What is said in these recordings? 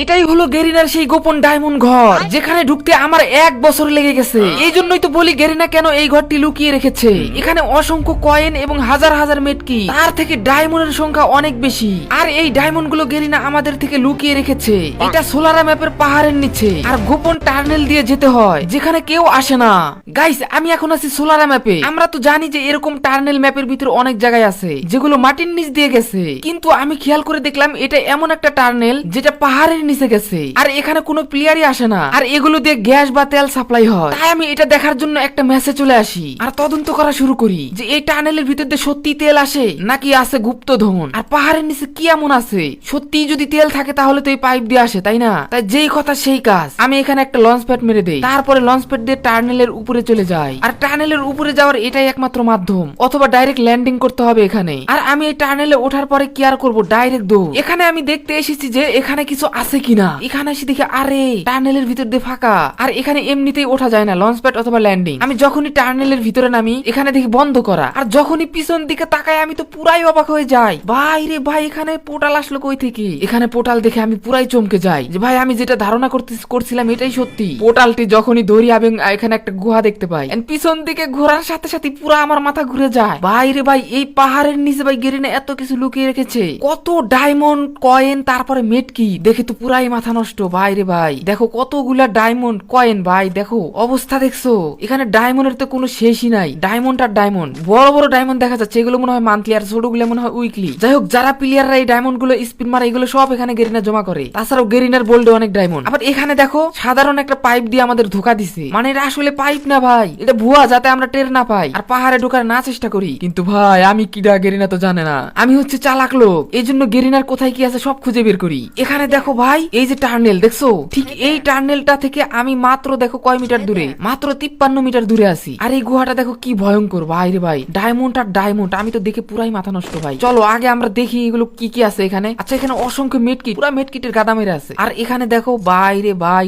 এটাই হলো গেরিনার সেই গোপন ডায়মন্ড ঘর, যেখানে ঢুকতে আমার 1 বছর লেগে গেছে। এই জন্যই তো বলি গেরিনা কেন এই ঘরটি লুকিয়ে রেখেছে। এখানে অসংখ্য কয়েন এবং হাজার হাজার মেটকি, তার থেকে ডায়মন্ডের সংখ্যা অনেক বেশি। আর এই ডায়মন্ড গুলো গেরিনা আমাদের থেকে লুকিয়ে রেখেছে। এটা সোলারা ম্যাপের পাহাড়ের নিচে, আর গোপন টার্নেল দিয়ে যেতে হয় যেখানে কেউ আসে না। গাইস, আমি এখন আছি সোলারা ম্যাপে। আমরা তো জানি যে এরকম টার্নেল ম্যাপের ভিতরে অনেক জায়গায় আছে যেগুলো মাটির নিচ দিয়ে গেছে, কিন্তু আমি খেয়াল করে দেখলাম এটা এমন একটা টার্নেল যেটা পাহাড়ের নিচে গেছে, আর এখানে কোনো প্লেয়ারই আসে না, আর এগুলো দিয়ে গ্যাস বা তেল সাপ্লাই হয়। তাই আমি এটা দেখার জন্য একটা মেসে চলে আসি আর তদন্ত করা শুরু করি যে এই টানেলের ভিতর দিয়ে সত্যি তেল আসে নাকি আছে গুপ্তধন, আর পাহাড়ের নিচে কি এমন আছে। সত্যি যদি তেল থাকে তাহলে তো এই পাইপ দিয়ে আসে, তাই না? তাই যেই কথা সেই কাজ। আমি এখানে একটা লঞ্চ প্যাড মেরে দেই, তারপরে লঞ্চ প্যাড দিয়ে টানেলের উপরে চলে যাই। আর টানেলের উপরে যাওয়ার এটাই একমাত্র মাধ্যম, অথবা ডাইরেক্ট ল্যান্ডিং করতে হবে এখানে। আর আমি এই টানেলে ওঠার পরে কি আর করবো, ডাইরেক্ট দৌড়। এখানে আমি দেখতে এসেছি যে এখানে কিছু আছে কিনা। এখানে এসে দেখি আরে টানেলের ভিতর দিয়ে ফাঁকা, আর এখানে এমনিতেই ওঠা যায় না লঞ্চ প্যাড অথবা ল্যান্ডিং। আমি যখনই টানেলের ভিতরে নামি এখানে দেখি বন্ধ করা, আর যখনই পিছন দিকে তাকাই আমি তো পুরাই অবাক হয়ে যাই। ভাই রে ভাই, এখানে পোর্টাল আসলো কই থেকে? এখানে পোর্টাল দেখে আমি পুরাই চমকে যাই যে ভাই আমি যেটা ধারণা করছিলাম এটাই সত্যি। পোর্টালটি যখনই ধরি আমি এখানে একটা গুহা দেখতে পাই, পিছন দিকে ঘোরার সাথে সাথে পুরা আমার মাথা ঘুরে যায়। ভাই রে ভাই, এই পাহাড়ের নিচে ভাই গেরিনা এত কিছু লুকিয়ে রেখেছে, কত ডায়মন্ড কয়েন, তারপরে মেটকি, দেখে তো পুরাই মাথা নষ্ট। ভাই রে ভাই, দেখো কতগুলা ডায়মন্ড কয়েন, ভাই দেখো অবস্থা দেখছো। এখানে ডায়মন্ডের তো কোনো শেষই নাই, ডায়মন্ড আর ডায়মন্ড। বড় বড় ডায়মন্ড দেখা যাচ্ছে, এগুলো মনে হয় মান্থলি, আর ছোটগুলো মনে হয় উইকলি। যাই হোক, যারা প্লেয়াররা এই ডায়মন্ড গুলো স্পিন মারে এগুলো সব এখানে গেরিনা জমা করে। তাছাড়াও গেরিনার বোল্ডে অনেক ডায়মন্ড। আবার এখানে দেখো সাধারণ একটা পাইপ দিয়ে আমাদের ধোকা দিছে, মানে এটা আসলে পাইপ না ভাই, এটা ভুয়া, যাতে আমরা টের না পাই আর পাহাড়ে ঢোকার না চেষ্টা করি। কিন্তু ভাই আমি কিডা, গেরিনা তো জানে না। আমি হচ্ছে চালাক লোক, এই জন্য গেরিনার কোথায় কি আছে সব খুঁজে বের করি। এখানে দেখো ভাই, এই যে টার্নেল দেখছো, ঠিক এই টার্নেলটা থেকে আমি মাত্র দেখো কয় মিটার দূরে, মাত্র 53 মিটার দূরে আছি। আর এই গুহাটা দেখো কি ভয়ঙ্কর। ভাই রে ভাই, ডায়মন্ড আর ডায়মন্ড, আমি তো দেখে পুরাই মাথা নষ্ট। ভাই চলো আগে আমরা দেখি এগুলো কি কি আছে এখানে। আচ্ছা, এখানে অসংখ্য মেটকিট, পুরা মেটকিটের গাদা মেরে আছে। আর এখানে দেখো ভাই রে ভাই,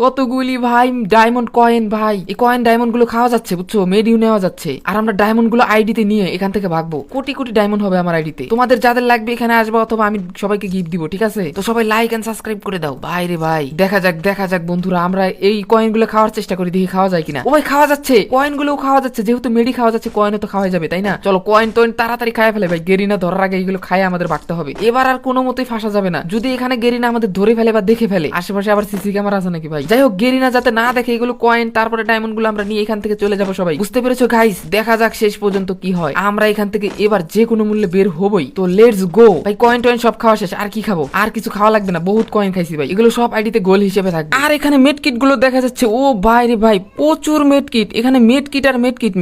কতগুলি ভাই ডায়মন্ড কয়েন। ভাই এই কয়েন ডায়মন্ড গুলো খাওয়া যাচ্ছে, বুঝছো, মেডিউ নেওয়া যাচ্ছে। আর আমরা ডায়মন্ড গুলো আইডিতে নিয়ে এখান থেকে ভাগবো। কোটি কোটি ডায়মন্ড হবে আমার আইডিতে। তোমাদের যাদের লাগবে এখানে আসবে, অথবা আমি সবাইকে গিফট দিব, ঠিক আছে? তো সবাই লাইক এন্ড সাবস্ক্রাইব করে দাও। ভাই রে ভাই, দেখা যাক বন্ধুরা, আমরা এই কয়েন গুলো খাওয়ার চেষ্টা করি, দেখি খাওয়া যায় কিনা। ও ভাই খাওয়া যাচ্ছে, কয়েন গুলো খাওয়া যাচ্ছে, যেহেতু মেডি খাওয়া যাচ্ছে কয়েনও তো খাওয়া যাবে, তাই না? চলো কয়েন তাড়াতাড়ি খায় ফেলে ভাই, গেরিনা ধরার আগে এইগুলো খায় আমাদের ভাগতে হবে। এবার আর কোনো মতেই ফাঁসা যাবে না। যদি এখানে গেরিনা আমাদের ধরে ফেলে বা দেখে ফেলে, আশেপাশে আবার সিসি ক্যামেরা আছে নাকি ভাই? যাই হোক, গেরিনা যাতে না দেখে এগুলো কয়েন তারপরে ডায়মন্ড গুলো আমরা নিয়ে এখান থেকে চলে যাবো। সবাই বুঝতে পেরেছো গাইস? দেখা যাক শেষ পর্যন্ত কি হয়। আমরা এখান থেকে এবার যে কোনো মূল্যে বের হবই। তো লেটস গো ভাই। কয়েন টয়েন সব খাওয়া শেষ, আর কি খাবো? আর কিছু খাওয়া লাগবে না, বহুত কয়েন খাইছি ভাই, এগুলো সব আইডিতে গোল হিসেবে থাকবে। আর এখানে মেডকিট গুলো দেখা যাচ্ছে, ও ভাই রে ভাই, প্রচুর মেডকিট। এখানে মেডকিট আর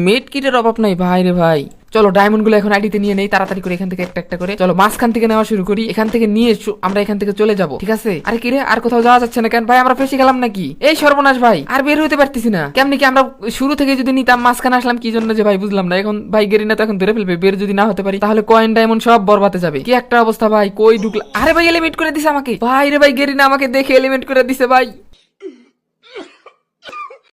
মেডকিটের অভাব নাই ভাই রে ভাই। চলো ডায়মন্ড গুলো এখন আইডিতে নিয়ে নেই তাড়াতাড়ি করে, এখান থেকে একটা একটা করে। চলো মাঝখান থেকে নেওয়া শুরু করি, এখান থেকে নিয়ে আমরা এখান থেকে চলে যাব, ঠিক আছে? আরে কি রে, আর কোথাও যাওয়া যাচ্ছে না কেন ভাই? আমরা ফেসে গেলাম নাকি? এই সর্বনাশ ভাই, আর বের হইতে পারতেছি না। কেমনি কি আমরা শুরু থেকে যদি নিতাম, মাঝখানে আসলাম কি জন্য যে ভাই, বুঝলাম না। এখন ভাই গেরিনা তো এখন ধরে ফেলবে, বের যদি না হতে পারি তাহলে কয়েন ডায়মন্ড সব বরবাদে যাবে। কি একটা অবস্থা ভাই, কই ঢুকলা? আরে ভাই এলিমিনেট করে দিছে আমাকে। ভাই রে ভাই, গেরিনা আমাকে দেখে এলিমিনেট করে দিছে ভাই।